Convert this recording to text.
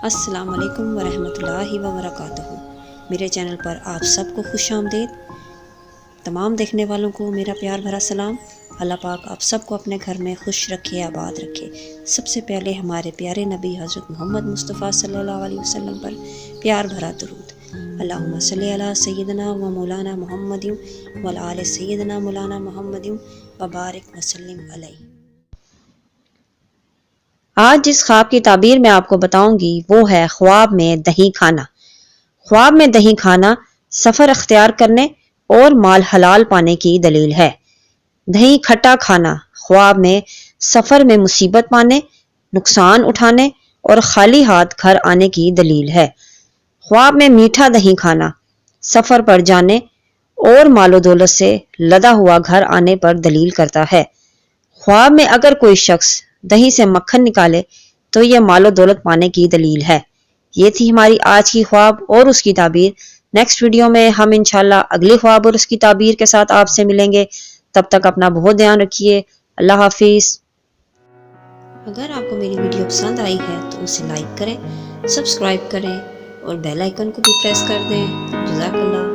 السلام علیکم ورحمۃ اللہ وبرکاتہ۔ میرے چینل پر آپ سب کو خوش آمدید۔ تمام دیکھنے والوں کو میرا پیار بھرا سلام۔ اللہ پاک آپ سب کو اپنے گھر میں خوش رکھے، آباد رکھے۔ سب سے پہلے ہمارے پیارے نبی حضرت محمد مصطفیٰ صلی اللہ علیہ وسلم پر پیار بھرا درود۔ اللہم صلی علی سیدنا و مولانا محمد وعلی آل سیدنا مولانا محمد وبارک وسلم علیہ۔ آج جس خواب کی تعبیر میں آپ کو بتاؤں گی وہ ہے خواب میں دہی کھانا۔ خواب میں دہی کھانا سفر اختیار کرنے اور مال حلال پانے کی دلیل ہے۔ دہی کھٹا کھانا خواب میں سفر میں مصیبت پانے، نقصان اٹھانے اور خالی ہاتھ گھر آنے کی دلیل ہے۔ خواب میں میٹھا دہی کھانا سفر پر جانے اور مال و دولت سے لدا ہوا گھر آنے پر دلیل کرتا ہے۔ خواب میں اگر کوئی شخص دہی سے مکھن نکالے تو یہ مال و دولت پانے کی دلیل ہے۔ یہ تھی ہماری آج کی خواب اور اس کی تعبیر۔ نیکسٹ ویڈیو میں ہم انشاءاللہ اگلی خواب اور اس کی تعبیر کے ساتھ آپ سے ملیں گے۔ تب تک اپنا بہت دھیان رکھیے۔ اللہ حافظ۔ اگر آپ کو میری ویڈیو پسند آئی ہے تو اسے لائک کریں، سبسکرائب کریں اور بیل آئیکن کو بھی پریس کر دیں۔ جزاک اللہ۔